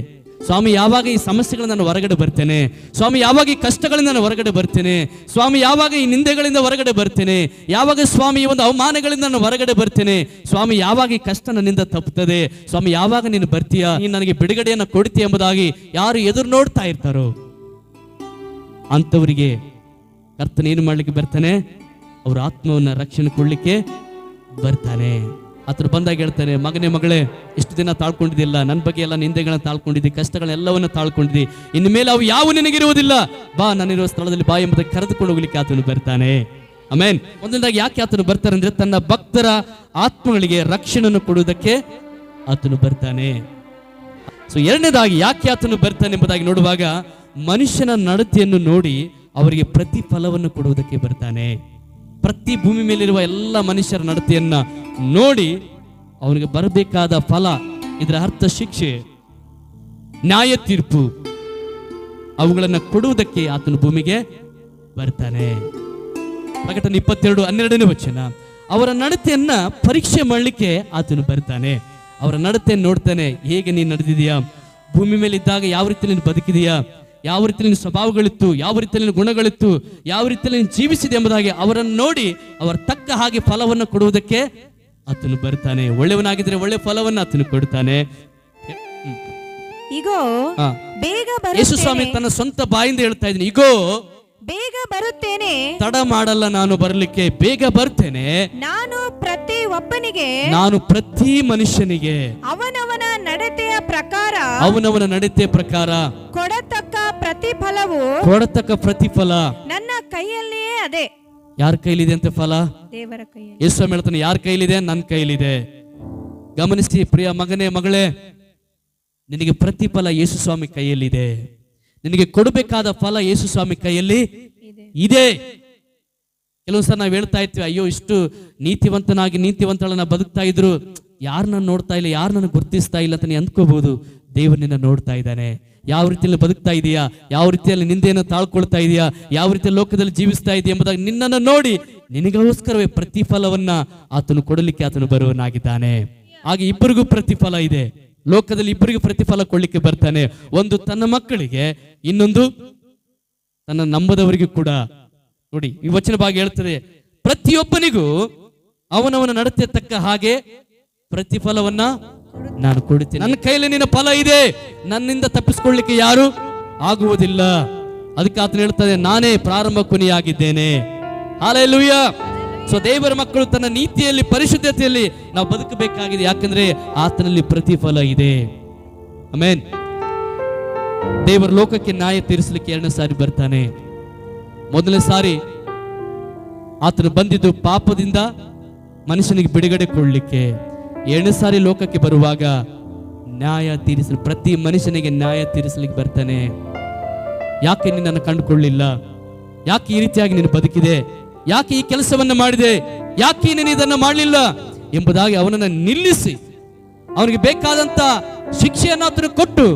ಸ್ವಾಮಿ ಯಾವಾಗ ಈ ಸಮಸ್ಯೆಗಳಿಂದ ನಾನು ಹೊರಗಡೆ ಬರ್ತೇನೆ? ಸ್ವಾಮಿ ಯಾವಾಗ ಈ ಕಷ್ಟಗಳಿಂದ ನಾನು ಹೊರಗಡೆ ಬರ್ತೇನೆ? ಸ್ವಾಮಿ ಯಾವಾಗ ಈ ನಿಂದೆಗಳಿಂದ ಹೊರಗಡೆ ಬರ್ತೇನೆ? ಯಾವಾಗ ಸ್ವಾಮಿ ಈ ಒಂದು ಅವಮಾನಗಳಿಂದ ನಾನು ಹೊರಗಡೆ ಬರ್ತೇನೆ? ಸ್ವಾಮಿ ಯಾವಾಗ ಈ ಕಷ್ಟ ನನ್ನಿಂದ ತಪ್ಪುತ್ತದೆ? ಸ್ವಾಮಿ ಯಾವಾಗ ನೀನು ಬರ್ತೀಯ? ನೀನು ನನಗೆ ಬಿಡುಗಡೆಯನ್ನು ಕೊಡ್ತೀಯ ಎಂಬುದಾಗಿ ಯಾರು ಎದುರು ನೋಡ್ತಾ ಇರ್ತಾರೋ ಅಂಥವರಿಗೆ ಕರ್ತನ ಏನು ಮಾಡ್ಲಿಕ್ಕೆ ಬರ್ತಾನೆ? ಅವ್ರ ಆತ್ಮವನ್ನ ರಕ್ಷಣೆ ಕೊಡ್ಲಿಕ್ಕೆ ಬರ್ತಾನೆ. ಹತ್ರ ಬಂದಾಗ ಹೇಳ್ತಾನೆ, ಮಗನೇ ಮಗಳೇ, ಎಷ್ಟು ದಿನ ತಾಳ್ಕೊಂಡಿದ್ದಿಲ್ಲ, ನನ್ನ ಬಗ್ಗೆ ಎಲ್ಲ ನಿಂದೆಗಳನ್ನ ತಾಳ್ಕೊಂಡಿದ್ದಿ, ಕಷ್ಟಗಳನ್ನೆಲ್ಲವನ್ನ ತಾಳ್ಕೊಂಡಿದ್ದಿ, ಇನ್ನು ಮೇಲೆ ಅವು ಯಾವ ನಿನಗಿರುವುದಿಲ್ಲ, ಬಾ ನಾನಿರುವ ಸ್ಥಳದಲ್ಲಿ ಬಾ ಎಂಬುದಕ್ಕೆ ಕರೆದುಕೊಂಡು ಹೋಗ್ಲಿಕ್ಕೆ ಆತನು ಬರ್ತಾನೆ. ಆಮೇನ್. ಒಂದನೇದಾಗಿ ಯಾಕೆ ಆತನು ಬರ್ತಾನೆ ಅಂದ್ರೆ, ತನ್ನ ಭಕ್ತರ ಆತ್ಮಗಳಿಗೆ ರಕ್ಷಣೆಯನ್ನು ಕೊಡುವುದಕ್ಕೆ ಆತನು ಬರ್ತಾನೆ. ಸೊ 2ನೇದಾಗಿ ಯಾಕೆ ಆತನು ಬರ್ತಾನೆ ಎಂಬುದಾಗಿ ನೋಡುವಾಗ, ಮನುಷ್ಯನ ನಡತೆಯನ್ನು ನೋಡಿ ಅವರಿಗೆ ಪ್ರತಿಫಲವನ್ನು ಕೊಡುವುದಕ್ಕೆ ಬರ್ತಾನೆ. ಪ್ರತಿ ಭೂಮಿ ಮೇಲಿರುವ ಎಲ್ಲ ಮನುಷ್ಯರ ನಡತೆಯನ್ನ ನೋಡಿ ಅವನಿಗೆ ಬರಬೇಕಾದ ಫಲ, ಇದರ ಅರ್ಥ ಶಿಕ್ಷೆ, ನ್ಯಾಯ ತೀರ್ಪು, ಅವುಗಳನ್ನು ಕೊಡುವುದಕ್ಕೆ ಆತನು ಭೂಮಿಗೆ ಬರ್ತಾನೆ. ಪ್ರಕಟಣೆ 22:12ನೇ ವಚನ, ಅವರ ನಡತೆಯನ್ನ ಪರೀಕ್ಷೆ ಮಾಡಲಿಕ್ಕೆ ಆತನು ಬರ್ತಾನೆ. ಅವರ ನಡತೆಯನ್ನು ನೋಡ್ತಾನೆ. ಹೇಗೆ ನೀನು ನಡೆದಿದೀಯಾ? ಭೂಮಿ ಮೇಲೆ ಇದ್ದಾಗ ಯಾವ ರೀತಿ ನೀನು ಬದುಕಿದೀಯಾ? ಯಾವ ರೀತಿ ನಿನ್ನ ಸ್ವಭಾವಗಳಿತ್ತು? ಯಾವ ರೀತಿ ನಿನ್ನ ಗುಣಗಳಿತ್ತು? ಯಾವ ರೀತಿಯಲ್ಲಿ ನೀನು ಜೀವಿಸಿದೆ ಎಂಬುದಾಗಿ ಅವರನ್ನು ನೋಡಿ ಅವರ ತಕ್ಕ ಹಾಗೆ ಫಲವನ್ನು ಕೊಡುವುದಕ್ಕೆ ಆತನು ಬರ್ತಾನೆ. ಒಳ್ಳೆಯವನಾಗಿದ್ರೆ ಒಳ್ಳೆ ಫಲವನ್ನು ಆತನು ಕೊಡ್ತಾನೆ. ಇಗೋ ಬೇಗ ಯೇಸು ಸ್ವಾಮಿ ತನ್ನ ಸ್ವಂತ ಬಾಯಿಂದ ಹೇಳ್ತಾ ಇದ್ದೀನಿ, ಇಗೋ ಬೇಗ ಬರುತ್ತೇನೆ, ತಡ ಮಾಡಲ್ಲ ನಾನು ಬರಲಿಕ್ಕೆ, ಬೇಗ ಬರ್ತೇನೆ. ನಾನು ಪ್ರತಿ ಮನುಷ್ಯನಿಗೆ ಅವನವನ ನಡತೆಯ ಪ್ರಕಾರ ಕೊಡತಕ್ಕ ಪ್ರತಿಫಲ ನನ್ನ ಕೈಯಲ್ಲಿಯೇ ಅದೇ. ಯಾರ ಕೈಲಿದೆ ಅಂತ ಫಲ? ದೇವರ ಕೈಯಲ್ಲಿ. ಯೇಸು ಸ್ವಾಮಿ ಹೇಳ್ತಾನೆ, ಯಾರ ಕೈಲಿದೆ? ನನ್ನ ಕೈಲಿದೆ. ಗಮನಿಸಿ ಪ್ರಿಯ ಮಗನೇ ಮಗಳೇ, ನಿನಗೆ ಪ್ರತಿಫಲ ಯೇಸು ಸ್ವಾಮಿ ಕೈಯಲ್ಲಿದೆ. ನಿನಗೆ ಕೊಡಬೇಕಾದ ಫಲ ಯೇಸು ಸ್ವಾಮಿ ಕೈಯಲ್ಲಿ ಇದೆ. ಕೆಲವೊಂದ್ಸಲ ನಾವು ಹೇಳ್ತಾ ಇರ್ತೀವಿ, ಅಯ್ಯೋ ಇಷ್ಟು ನೀತಿವಂತಳನ್ನ ಬದುಕ್ತಾ ಇದ್ರು, ಯಾರು ನಾನು ನೋಡ್ತಾ ಇಲ್ಲ, ಯಾರು ನನಗೆ ಗುರ್ತಿಸ್ತಾ ಇಲ್ಲ ಅಂತ ನೀ ಅಂದ್ಕೋಬಹುದು. ದೇವರು ನಿನ್ನ ನೋಡ್ತಾ ಇದ್ದಾನೆ. ಯಾವ ರೀತಿಯಲ್ಲಿ ಬದುಕ್ತಾ ಇದೆಯಾ, ಯಾವ ರೀತಿಯಲ್ಲಿ ನಿಂದೆಯನ್ನು ತಾಳ್ಕೊಳ್ತಾ ಇದೆಯಾ, ಯಾವ ರೀತಿಯಲ್ಲಿ ಲೋಕದಲ್ಲಿ ಜೀವಿಸ್ತಾ ಇದೆಯಾ ಎಂಬುದಾಗಿ ನಿನ್ನನ್ನು ನೋಡಿ ನಿನಗೋಸ್ಕರವೇ ಪ್ರತಿಫಲವನ್ನ ಆತನು ಕೊಡಲಿಕ್ಕೆ ಆತನು ಬರುವನಾಗಿದ್ದಾನೆ. ಹಾಗೆ ಇಬ್ಬರಿಗೂ ಪ್ರತಿಫಲ ಇದೆ. ಲೋಕದಲ್ಲಿ ಇಬ್ಬರಿಗೂ ಪ್ರತಿಫಲ ಕೊಡ್ಲಿಕ್ಕೆ ಬರ್ತಾನೆ. ಒಂದು ತನ್ನ ಮಕ್ಕಳಿಗೆ, ಇನ್ನೊಂದು ತನ್ನ ನಂಬದವರಿಗೂ ಕೂಡ. ನೋಡಿ, ಈ ವಚನ ಭಾಗ ಹೇಳ್ತದೆ, ಪ್ರತಿಯೊಬ್ಬನಿಗೂ ಅವನವನ ನಡತೆ ತಕ್ಕ ಹಾಗೆ ಪ್ರತಿಫಲವನ್ನ ನಾನು ಕೊಡುತ್ತೇನೆ. ನನ್ನ ಕೈಯಲ್ಲಿ ನಿನ್ನ ಫಲ ಇದೆ, ನನ್ನಿಂದ ತಪ್ಪಿಸ್ಕೊಳ್ಳಿಕ್ಕೆ ಯಾರು ಆಗುವುದಿಲ್ಲ. ಅದಕ್ಕೆ ಆತನು ಹೇಳ್ತಾನೆ, ನಾನೇ ಪ್ರಾರಂಭ ಕೊನೆಯಾಗಿದ್ದೇನೆ. ಹಲ್ಲೆಲೂಯ. ಸೊ ದೇವರ ಮಕ್ಕಳು ತನ್ನ ನೀತಿಯಲ್ಲಿ, ಪರಿಶುದ್ಧತೆಯಲ್ಲಿ ನಾವು ಬದುಕಬೇಕಾಗಿದೆ. ಯಾಕಂದ್ರೆ ಆತನಲ್ಲಿ ಪ್ರತಿಫಲ ಇದೆ. ಆಮೆನ್. ದೇವರ ಲೋಕಕ್ಕೆ ನ್ಯಾಯ ತೀರಿಸಲಿಕ್ಕೆ 2ನೇ ಸಾರಿ ಬರ್ತಾನೆ. ಮೊದಲನೇ ಸಾರಿ ಆತನು ಬಂದಿದ್ದು ಪಾಪದಿಂದ ಮನುಷ್ಯನಿಗೆ ಬಿಡುಗಡೆ ಕೊಡ್ಲಿಕ್ಕೆ. 2ನೇ ಸಾರಿ ಲೋಕಕ್ಕೆ ಬರುವಾಗ ನ್ಯಾಯ ತೀರಿಸಲು, ಪ್ರತಿ ಮನುಷ್ಯನಿಗೆ ನ್ಯಾಯ ತೀರಿಸಲಿಕ್ಕೆ ಬರ್ತಾನೆ. ಯಾಕೆ ನಿನ್ನನ್ನು ಕಂಡುಕೊಳ್ಳಿಲ್ಲ? ಯಾಕೆ ಈ ರೀತಿಯಾಗಿ ನೀನು ಬದುಕಿದೆ? ಯಾಕೆ ಈ ಕೆಲಸವನ್ನ ಮಾಡಿದೆ? ಯಾಕೆ ನೀನು ಇದನ್ನು ಮಾಡಲಿಲ್ಲ ಎಂಬುದಾಗಿ ಅವನನ್ನು ನಿಲ್ಲಿಸಿ ಅವನಿಗೆ ಬೇಕಾದಂತ ಶಿಕ್ಷೆಯನ್ನು ಆತನು ಕೊಟ್ಟು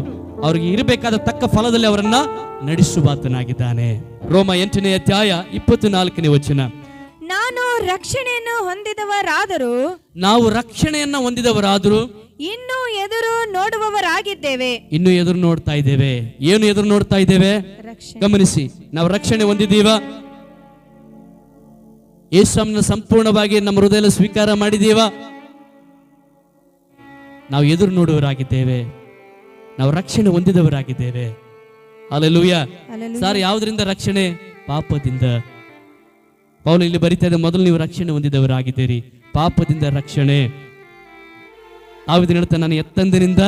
ಅವರಿಗೆ ಇರಬೇಕಾದ ತಕ್ಕ ಫಲದಲ್ಲಿ ಅವರನ್ನ ನಡೆಸುವಾತನಾಗಿದ್ದಾನೆ. ರೋಮ 8ನೇ ಅಧ್ಯಾಯ 24ನೇ ವಚನ. ನಾನು ರಕ್ಷಣೆಯನ್ನು ಹೊಂದಿದವರಾದರೂ ನಾವು ರಕ್ಷಣೆಯನ್ನ ಹೊಂದಿದವರಾದರೂ ಇನ್ನೂ ಎದುರು ನೋಡುವವರಾಗಿದ್ದೇವೆ. ಇನ್ನು ಎದುರು ನೋಡ್ತಾ ಇದ್ದೇವೆ. ಏನು ಎದುರು ನೋಡ್ತಾ ಇದ್ದೇವೆ? ರಕ್ಷಣೆ. ಗಮನಿಸಿ, ನಾವು ರಕ್ಷಣೆ ಹೊಂದಿದ್ದೀವ? ಯೇಸುವನ್ನು ಸಂಪೂರ್ಣವಾಗಿ ನಮ್ಮ ಹೃದಯದಲ್ಲಿ ಸ್ವೀಕಾರ ಮಾಡಿದೀವ? ನಾವು ಎದುರು ನೋಡುವವರಾಗಿದ್ದೇವೆ. ನಾವು ರಕ್ಷಣೆ ಹೊಂದಿದವರಾಗಿದ್ದೇವೆ. ಹಲ್ಲೆಲೂಯಾ. ಹಲ್ಲೆಲೂಯಾ. ಸರ್, ಯಾವುದರಿಂದ ರಕ್ಷಣೆ? ಪಾಪದಿಂದ. ಪೌಲ ಇಲ್ಲಿ ಬರೀತಾ ಇದೆ, ಮೊದಲು ನೀವು ರಕ್ಷಣೆ ಹೊಂದಿದವರಾಗಿದ್ದೀರಿ, ಪಾಪದಿಂದ ರಕ್ಷಣೆ. ಆವಿದ ನಾನು ಎತ್ತಂದಿನಿಂದ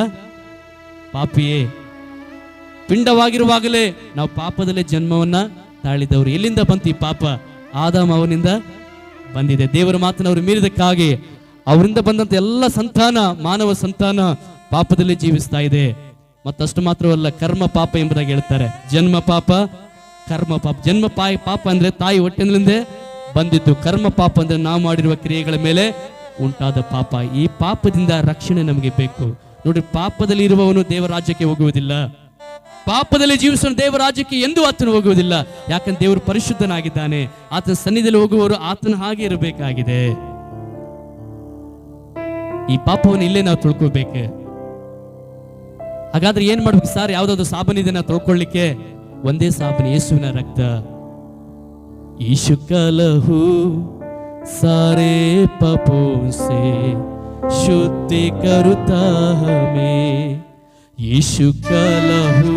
ಪಾಪಿಯೇ. ಪಿಂಡವಾಗಿರುವಾಗಲೇ ನಾವು ಪಾಪದಲ್ಲೇ ಜನ್ಮವನ್ನ ತಾಳಿದವರು. ಎಲ್ಲಿಂದ ಬಂತು ಈ ಪಾಪ? ಆದಾಮ ಅವನಿಂದ ಬಂದಿದೆ. ದೇವರ ಮಾತನ್ನು ಅವರು ಮೀರಿದಕ್ಕಾಗಿ ಅವರಿಂದ ಬಂದಂತ ಎಲ್ಲ ಸಂತಾನ, ಮಾನವ ಸಂತಾನ ಪಾಪದಲ್ಲಿ ಜೀವಿಸ್ತಾ ಇದೆ. ಮತ್ತಷ್ಟು ಮಾತ್ರವಲ್ಲ, ಕರ್ಮ ಪಾಪ ಎಂಬುದಾಗಿ ಹೇಳ್ತಾರೆ. ಜನ್ಮ ಪಾಪ, ಕರ್ಮ ಪಾಪ. ಜನ್ಮ ಪಾಪ ಅಂದ್ರೆ ತಾಯಿ ಹೊಟ್ಟೆನಿಂದ ಬಂದಿದ್ದು. ಕರ್ಮ ಪಾಪ ಅಂದ್ರೆ ನಾವು ಮಾಡಿರುವ ಕ್ರಿಯೆಗಳ ಮೇಲೆ ಉಂಟಾದ ಪಾಪ. ಈ ಪಾಪದಿಂದ ರಕ್ಷಣೆ ನಮಗೆ ಬೇಕು. ನೋಡ್ರಿ, ಪಾಪದಲ್ಲಿ ಇರುವವನು ದೇವರ ರಾಜ್ಯಕ್ಕೆ ಹೋಗುವುದಿಲ್ಲ. ಪಾಪದಲ್ಲಿ ಜೀವಿಸುವ ದೇವರ ರಾಜ್ಯಕ್ಕೆ ಎಂದೂ ಆತನು ಹೋಗುವುದಿಲ್ಲ. ಯಾಕಂದ್ರೆ ದೇವರು ಪರಿಶುದ್ಧನಾಗಿದ್ದಾನೆ. ಆತನ ಸನ್ನಿಧಿಯಲ್ಲಿ ಹೋಗುವವರು ಆತನ ಹಾಗೆ ಇರಬೇಕಾಗಿದೆ. ಈ ಪಾಪವನ್ನು ಇಲ್ಲೇ ನಾವು ತೊಳ್ಕೋಬೇಕು. ಹಾಗಾದ್ರೆ ಏನ್ ಮಾಡ್ಬೇಕು ಸರ್? ಯಾವ್ದಾದ್ರು ಸಾಬನಿದೆ ನಾವು ತೊಳ್ಕೊಳ್ಳಿಕ್ಕೆ? ಒಂದೇ ಸಾಬನು, ಯೇಸುವಿನ ರಕ್ತ. ಯೀಶು ಕಲಹು सारे पापों से शुद्धि करता हमें. यीशु का लहू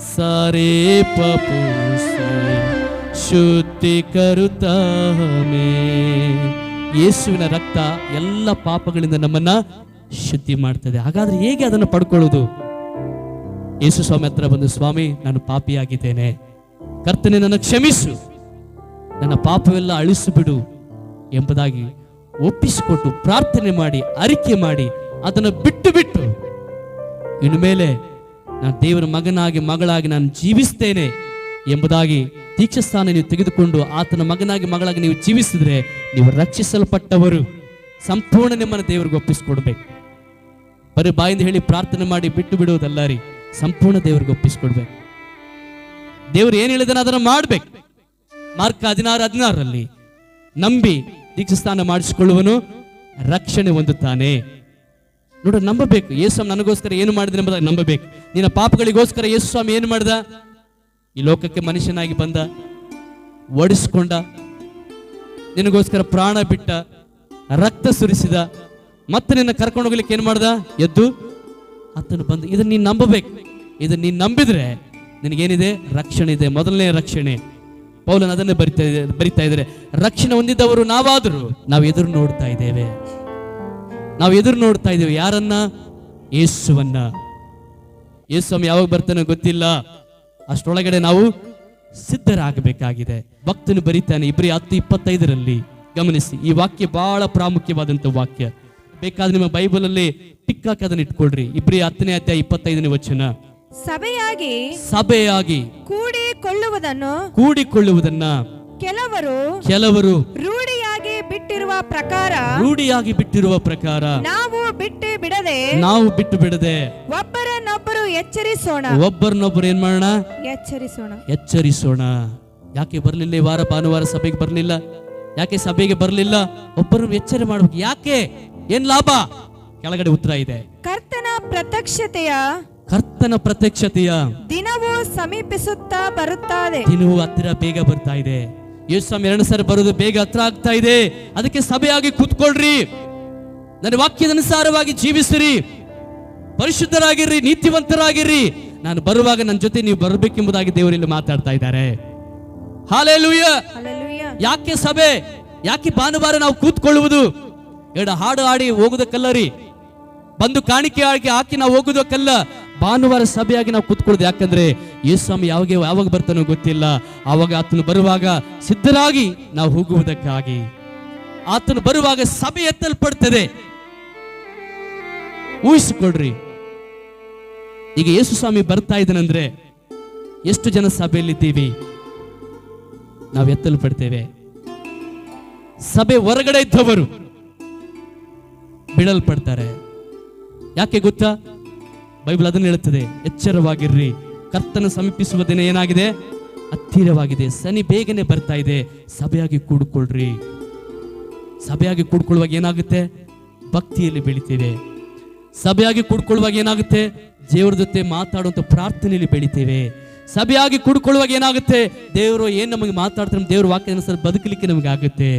सारे पापों से शुद्धि करता हमें. ಯೇಸುವಿನ ರಕ್ತ ಎಲ್ಲ ಪಾಪಗಳಿಂದ ನಮ್ಮನ್ನ ಶುದ್ಧಿ ಮಾಡ್ತದೆ. ಹಾಗಾದ್ರೆ ಹೇಗೆ ಅದನ್ನು ಪಡ್ಕೊಳ್ಳೋದು? ಯೇಸು ಸ್ವಾಮಿ ಹತ್ರ ಬಂದು, ಸ್ವಾಮಿ, ನಾನು ಪಾಪಿಯಾಗಿದ್ದೇನೆ, ಕರ್ತನೆ ನನ್ನ ಕ್ಷಮಿಸು, ನನ್ನ ಪಾಪವೆಲ್ಲ ಅಳಿಸಿಬಿಡು ಎಂಬುದಾಗಿ ಒಪ್ಪಿಸಿಕೊಟ್ಟು ಪ್ರಾರ್ಥನೆ ಮಾಡಿ, ಅರಿಕೆ ಮಾಡಿ, ಅದನ್ನು ಬಿಟ್ಟು ಬಿಟ್ಟು ಇನ್ನು ಮೇಲೆ ನಾನು ದೇವರ ಮಗನಾಗಿ ಮಗಳಾಗಿ ನಾನು ಜೀವಿಸ್ತೇನೆ ಎಂಬುದಾಗಿ ದೀಕ್ಷಾಸ್ಥಾನ ನೀವು ತೆಗೆದುಕೊಂಡು ಆತನ ಮಗನಾಗಿ ಮಗಳಾಗಿ ನೀವು ಜೀವಿಸಿದ್ರೆ ನೀವು ರಕ್ಷಿಸಲ್ಪಟ್ಟವರು. ಸಂಪೂರ್ಣ ನಿಮ್ಮನ್ನು ದೇವರಿಗೆ ಒಪ್ಪಿಸಿಕೊಡ್ಬೇಕು. ಬರೀ ಬಾಯಿಂದ ಹೇಳಿ ಪ್ರಾರ್ಥನೆ ಮಾಡಿ ಬಿಟ್ಟು ಬಿಡುವುದಲ್ಲ ರೀ, ಸಂಪೂರ್ಣ ದೇವರಿಗೆ ಒಪ್ಪಿಸಿಕೊಡ್ಬೇಕು. ದೇವರು ಏನ್ ಹೇಳಿದಾನೆ ಅದನ್ನು ಮಾಡ್ಬೇಕು. ಮಾರ್ಕ 16:16 ನಂಬಿ ದೀಕ್ಷಾಸ್ಥಾನ ಮಾಡಿಸಿಕೊಳ್ಳುವನು ರಕ್ಷಣೆ ಹೊಂದುತ್ತಾನೆ. ನೋಡ್ರಿ, ನಂಬಬೇಕು. ಯೇಸು ನನಗೋಸ್ಕರ ಏನು ಮಾಡಿದ್ರೆ ಎಂಬುದಾಗಿ ನಂಬಬೇಕು. ನಿನ್ನ ಪಾಪಗಳಿಗೋಸ್ಕರ ಯೇಸು ಸ್ವಾಮಿ ಏನು ಮಾಡ್ದ? ಈ ಲೋಕಕ್ಕೆ ಮನುಷ್ಯನಾಗಿ ಬಂದ, ಓಡಿಸ್ಕೊಂಡ, ನಿನಗೋಸ್ಕರ ಪ್ರಾಣ ಬಿಟ್ಟ, ರಕ್ತ ಸುರಿಸಿದ, ಮತ್ತೆ ನಿನ್ನ ಕರ್ಕೊಂಡು ಹೋಗ್ಲಿಕ್ಕೆ ಏನ್ ಮಾಡ್ದ? ಎದ್ದು ಆತನು ಬಂದ. ಇದನ್ನ ನೀನು ನಂಬಬೇಕು. ಇದನ್ನ ನೀನು ನಂಬಿದ್ರೆ ನಿನಗೇನಿದೆ? ರಕ್ಷಣೆ ಇದೆ. ಮೊದಲನೇ ರಕ್ಷಣೆ. ಪೌಲನ್ ಅದನ್ನೇ ಬರಿತಾ ಇದ್ದಾರೆ. ರಕ್ಷಣೆ ಹೊಂದಿದವರು ನಾವಾದರೂ ನಾವು ಎದುರು ನೋಡ್ತಾ ಇದ್ದೇವೆ. ನಾವು ಎದುರು ನೋಡ್ತಾ ಇದ್ದೇವೆ ಯಾರನ್ನ? ಯೇಸುವನ್ನ. ಯೇಸು ಸ್ವಾಮಿ ಯಾವಾಗ ಬರ್ತಾನೋ ಗೊತ್ತಿಲ್ಲ. ಅಷ್ಟೊಳಗಡೆ ನಾವು ಸಿದ್ಧರಾಗಬೇಕಾಗಿದೆ. ಭಕ್ತನು ಬರೀತಾನೆ ಇಬ್ರಿ 10:25 ಗಮನಿಸಿ. ಈ ವಾಕ್ಯ ಬಹಳ ಪ್ರಾಮುಖ್ಯವಾದಂತ ವಾಕ್ಯ. ಬೇಕಾದ್ರೆ ನಿಮ್ಮ ಬೈಬಲ್ ಅಲ್ಲಿ ಟಿಕ್ ಹಾಕಿ ಅದನ್ನ ಇಟ್ಕೊಳ್ರಿ. ಇಬ್ರಿ 10ನೇ ಅಧ್ಯಾಯ 25ನೇ ವಚನ. ಸಭೆಯಾಗಿ ಕೂಡಿಕೊಳ್ಳುವುದನ್ನ ಕೆಲವರು ರೂಢಿಯಾಗಿ ಬಿಟ್ಟಿರುವ ಪ್ರಕಾರ ನಾವು ಬಿಟ್ಟು ಬಿಡದೆ ಒಬ್ಬರನ್ನೊಬ್ಬರು ಏನ್ ಮಾಡೋಣ? ಎಚ್ಚರಿಸೋಣ. ಯಾಕೆ ಬರ್ಲಿಲ್ಲ ಈ ವಾರ? ಭಾನುವಾರ ಸಭೆಗೆ ಬರ್ಲಿಲ್ಲ. ಯಾಕೆ ಸಭೆಗೆ ಬರ್ಲಿಲ್ಲ? ಒಬ್ಬರು ಎಚ್ಚರ ಮಾಡ್ಬೇಕು. ಯಾಕೆ? ಏನ್ ಲಾಭ? ಕೆಳಗಡೆ ಉತ್ತರ ಇದೆ. ಕರ್ತನ ಪ್ರತ್ಯಕ್ಷತೆಯ ದಿನವೂ ಸಮೀಪಿಸುತ್ತಾ ಬರುತ್ತದೆ. ದಿನವೂ ಹತ್ತಿರ ಬೇಗ ಬರ್ತಾ ಇದೆ. ಯೇಸು ಸ್ವಾಮಿ 2 ಸಾರಿ ಬರೋದು ಬೇಗ ಹತ್ರ ಆಗ್ತಾ ಇದೆ. ಅದಕ್ಕೆ ಸಭೆಯಾಗಿ ಕೂತ್ಕೊಳ್ರಿ, ನನ್ನ ವಾಕ್ಯದ ಅನುಸಾರವಾಗಿ ಜೀವಿಸಿರಿ, ಪರಿಶುದ್ಧರಾಗಿರ್ರಿ, ನೀತಿವಂತರಾಗಿರ್ರಿ. ನಾನು ಬರುವಾಗ ನನ್ನ ಜೊತೆ ನೀವು ಬರಬೇಕೆಂಬುದಾಗಿ ದೇವರಲ್ಲಿ ಮಾತಾಡ್ತಾ ಇದ್ದಾರೆ. ಹಲ್ಲೆಲೂಯಾ. ಯಾಕೆ ಸಭೆ? ಯಾಕೆ ಭಾನುವಾರ ನಾವು ಕೂತ್ಕೊಳ್ಳುವುದು? ಹಾಡು ಹಾಡಿ ಹೋಗುದಕ್ಕಲ್ಲ ರೀ, ಬಂದು ಕಾಣಿಕೆ ಹಾಕಿ ನಾವು ಹೋಗುದಕ್ಕಲ್ಲ. ಭಾನುವಾರ ಸಭೆಯಾಗಿ ನಾವು ಕೂತ್ಕೊಳ್ಳೋದು. ಯಾಕಂದ್ರೆ ಯೇಸು ಸ್ವಾಮಿ ಯಾವಾಗ ಬರ್ತಾನೋ ಗೊತ್ತಿಲ್ಲ. ಆವಾಗ ಆತನು ಬರುವಾಗ ಸಿದ್ಧರಾಗಿ ನಾವು ಹೋಗುವುದಕ್ಕಾಗಿ. ಆತನು ಬರುವಾಗ ಸಭೆ ಎತ್ತಲ್ಪಡ್ತದೆ. ಊಹಿಸಿಕೊಡ್ರಿ, ಈಗ ಯೇಸು ಸ್ವಾಮಿ ಬರ್ತಾ ಇದ್ದಾನಂದ್ರೆ ಎಷ್ಟು ಜನ ಸಭೆಯಲ್ಲಿದ್ದೀವಿ? ನಾವು ಎತ್ತಲ್ಪಡ್ತೇವೆ. ಸಭೆ ಹೊರಗಡೆ ಇದ್ದವರು ಬಿಡಲ್ಪಡ್ತಾರೆ. ಯಾಕೆ ಗೊತ್ತಾ? ಬೈಬಲ್ ಅದನ್ನು ಹೇಳುತ್ತದೆ, ಎಚ್ಚರವಾಗಿರ್ರಿ, ಕರ್ತನ ಸಮೀಪಿಸುವ ದಿನ ಏನಾಗಿದೆ? ಹತ್ತಿರವಾಗಿದೆ, ಸನಿ ಬೇಗನೆ ಬರ್ತಾ ಇದೆ. ಸಭೆಯಾಗಿ ಕೂಡ್ಕೊಳ್ರಿ. ಸಭೆಯಾಗಿ ಕೂಡ್ಕೊಳ್ಳುವಾಗ ಏನಾಗುತ್ತೆ? ಭಕ್ತಿಯಲ್ಲಿ ಬೆಳಿತೇವೆ. ಸಭೆಯಾಗಿ ಕೂಡ್ಕೊಳ್ಳುವಾಗ ಏನಾಗುತ್ತೆ? ದೇವರ ಜೊತೆ ಮಾತಾಡುವಂತ ಪ್ರಾರ್ಥನೆಯಲ್ಲಿ ಬೆಳಿತೇವೆ. ಸಭೆಯಾಗಿ ಕೂಡ್ಕೊಳ್ಳುವಾಗ ಏನಾಗುತ್ತೆ? ದೇವರು ಏನ್ ನಮಗೆ ಮಾತಾಡ್ತಾರೆ, ದೇವ್ರ ವಾಕ್ಯ ಅನುಸಾರ ಬದುಕಲಿಕ್ಕೆ ನಮಗೆ ಆಗುತ್ತೆ.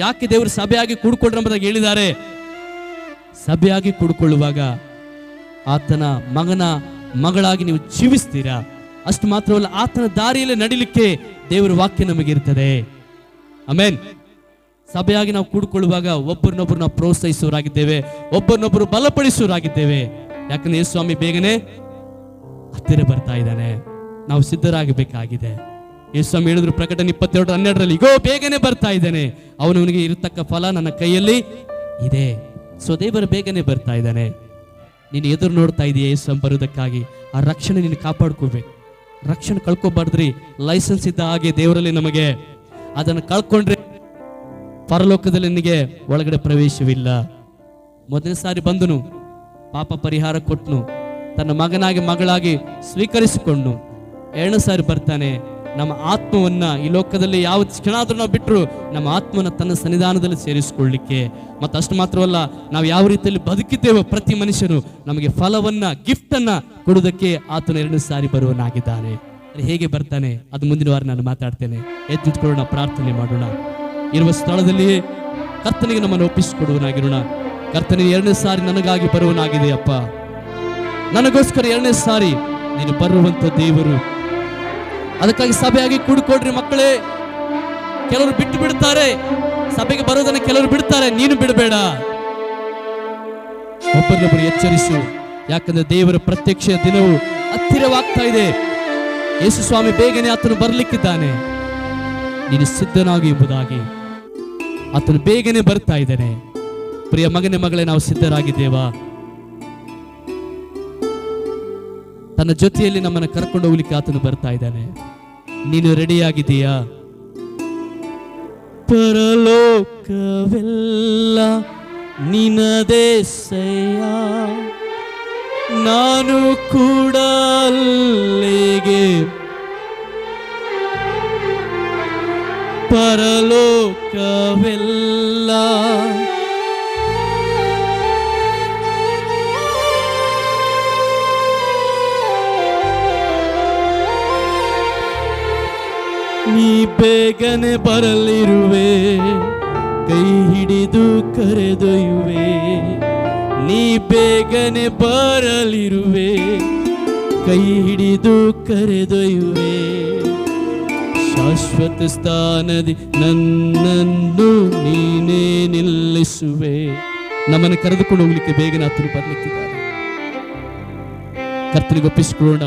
ಯಾಕೆ ದೇವರು ಸಭೆಯಾಗಿ ಕೂಡ್ಕೊಳ್ರಿ ಎಂಬುದಾಗಿ ಹೇಳಿದ್ದಾರೆ? ಸಭೆಯಾಗಿ ಕೂಡ್ಕೊಳ್ಳುವಾಗ ಆತನ ಮಗನ ಮಗಳಾಗಿ ನೀವು ಜೀವಿಸ್ತೀರಾ. ಅಷ್ಟು ಮಾತ್ರವಲ್ಲ, ಆತನ ದಾರಿಯಲ್ಲಿ ನಡಿಲಿಕ್ಕೆ ದೇವರ ವಾಕ್ಯ ನಮಗೆ ಇರ್ತದೆ. ಆಮೆನ್. ಸಭೆಯಾಗಿ ನಾವು ಕೂಡ್ಕೊಳ್ಳುವಾಗ ಒಬ್ಬರನ್ನೊಬ್ಬರು ನಾವು ಪ್ರೋತ್ಸಾಹಿಸುವರಾಗಿದ್ದೇವೆ, ಒಬ್ಬರನ್ನೊಬ್ಬರು ಬಲಪಡಿಸುವರಾಗಿದ್ದೇವೆ. ಯಾಕಂದ್ರೆ ಯೇಸು ಸ್ವಾಮಿ ಬೇಗನೆ ಹತ್ತಿರ ಬರ್ತಾ ಇದ್ದಾನೆ. ನಾವು ಸಿದ್ಧರಾಗಬೇಕಾಗಿದೆ. ಯೇಸು ಸ್ವಾಮಿ ಹೇಳಿದ್ರು ಪ್ರಕಟಣೆ 22:12, ಇಗೋ ಬೇಗನೆ ಬರ್ತಾ ಇದ್ದಾನೆ, ಅವನಿಗೆ ಇರತಕ್ಕ ಫಲ ನನ್ನ ಕೈಯಲ್ಲಿ ಇದೆ. ಸೊ ದೇವರು ಬೇಗನೆ ಬರ್ತಾ ಇದ್ದಾನೆ. ನೀನು ಎದುರು ನೋಡ್ತಾ ಇದೀಯ ಯೇಸು ಸ್ವಾಮಿ ಬರುವುದಕ್ಕಾಗಿ. ಆ ರಕ್ಷಣೆ ನೀನು ಕಾಪಾಡ್ಕೋಬೇಕು. ರಕ್ಷಣೆ ಕಳ್ಕೊಬಾರ್ದ್ರಿ. ಲೈಸೆನ್ಸ್ ಇದ್ದ ಹಾಗೆ ದೇವರಲ್ಲಿ ನಮಗೆ. ಅದನ್ನು ಕಳ್ಕೊಂಡ್ರೆ ಪರಲೋಕದಲ್ಲಿ ನಿನಗೆ ಒಳಗಡೆ ಪ್ರವೇಶವಿಲ್ಲ. ಮೊದಲನೇ ಸಾರಿ ಬಂದನು, ಪಾಪ ಪರಿಹಾರ ಕೊಟ್ಟನು, ತನ್ನ ಮಗನಾಗಿ ಮಗಳಾಗಿ ಸ್ವೀಕರಿಸಿಕೊಂಡು. ಎರಡನೇ ಸಾರಿ ಬರ್ತಾನೆ, ನಮ್ಮ ಆತ್ಮವನ್ನ ಈ ಲೋಕದಲ್ಲಿ ಯಾವ ಕ್ಷಣ ಆದ್ರೂ ನಾವು ಬಿಟ್ಟರು ನಮ್ಮ ಆತ್ಮನ ತನ್ನ ಸನ್ನಿಧಾನದಲ್ಲಿ ಸೇರಿಸಿಕೊಳ್ಳಿಕ್ಕೆ. ಮತ್ತು ಅಷ್ಟು ಮಾತ್ರವಲ್ಲ, ನಾವು ಯಾವ ರೀತಿಯಲ್ಲಿ ಬದುಕಿದ್ದೇವೋ ಪ್ರತಿ ಮನುಷ್ಯನು ನಮಗೆ ಫಲವನ್ನ, ಗಿಫ್ಟ್ ಅನ್ನ ಕೊಡುವುದಕ್ಕೆ ಆತನ ಎರಡನೇ ಸಾರಿ ಬರುವನಾಗಿದ್ದಾನೆ. ಹೇಗೆ ಬರ್ತಾನೆ ಅದು ಮುಂದಿನ ವಾರ ನಾನು ಮಾತಾಡ್ತೇನೆ. ಎದ್ದು ನಿಂತ್ಕೊಳ್ಳೋಣ, ಪ್ರಾರ್ಥನೆ ಮಾಡೋಣ. ಇರುವ ಸ್ಥಳದಲ್ಲಿ ಕರ್ತನಿಗೆ ನಮ್ಮನ್ನು ಒಪ್ಪಿಸಿಕೊಡುವನಾಗಿರೋಣ. ಕರ್ತನಿಗೆ ಎರಡನೇ ಸಾರಿ ನನಗಾಗಿ ಬರುವನಾಗಿದೆ ಅಪ್ಪ. ನನಗೋಸ್ಕರ ಎರಡನೇ ಸಾರಿ ನೀನು ಬರುವಂತ ದೇವರು. ಅದಕ್ಕಾಗಿ ಸಭೆಯಾಗಿ ಕೂಡಿಕೊಡ್ರಿ ಮಕ್ಕಳೇ. ಕೆಲವರು ಬಿಟ್ಟು ಬಿಡ್ತಾರೆ, ಸಭೆಗೆ ಬರೋದನ್ನ ಕೆಲವರು ಬಿಡ್ತಾರೆ, ನೀನು ಬಿಡಬೇಡ. ಒಬ್ಬರನ್ನೊಬ್ಬರು ಎಚ್ಚರಿಸು. ಯಾಕಂದ್ರೆ ದೇವರ ಪ್ರತ್ಯಕ್ಷ ದಿನವು ಹತ್ತಿರವಾಗ್ತಾ ಇದೆ. ಯೇಸು ಸ್ವಾಮಿ ಬೇಗನೆ ಆತನು ಬರ್ಲಿಕ್ಕಿದ್ದಾನೆ. ನೀನು ಸಿದ್ಧನಾಗಿ ಎಂಬುದಾಗಿ ಆತನು ಬೇಗನೆ ಬರ್ತಾ ಇದ್ದಾನೆ. ಪ್ರಿಯ ಮಗನೇ ಮಗಳೇ, ನಾವು ಸಿದ್ಧರಾಗಿದ್ದೇವಾ? ತನ್ನ ಜೊತೆಯಲ್ಲಿ ನಮ್ಮನ್ನು ಕರ್ಕೊಂಡು ಹೋಗ್ಲಿಕ್ಕೆ ಆತನು ಬರ್ತಾ ಇದ್ದಾನೆ. ನೀನು ರೆಡಿಯಾಗಿದ್ದೀಯಾ? ಪರಲೋಕವೆಲ್ಲ ನಿನದೇ ಸಯ್ಯ, ನಾನು ಕೂಡ ಅಲ್ಲಿಗೆ. ಪರಲೋಕವೆಲ್ಲ ನೀ ಬೇಗನೆ ಬರಲಿರುವೆ, ಕೈ ಹಿಡಿದು ಕರೆದೊಯ್ಯುವೆ. ನೀ ಬೇಗನೆ ಬರಲಿರುವೆ, ಕೈ ಹಿಡಿದು ಕರೆದೊಯ್ಯುವೆ. ಶಾಶ್ವತ ಸ್ಥಾನದಿ ನನ್ನನ್ನು ನೀನೇ ನಿಲ್ಲಿಸುವೆ. ನಮ್ಮನ್ನು ಕರೆದುಕೊಂಡು ಹೋಗ್ಲಿಕ್ಕೆ ಬೇಗನೆ ಆತನು ಬರ್ಲಿಕ್ಕಿದ್ದಾರೆ. ಕರ್ತನಿಗೆ ಒಪ್ಪಿಸಿಕೊಳ್ಳೋಣ.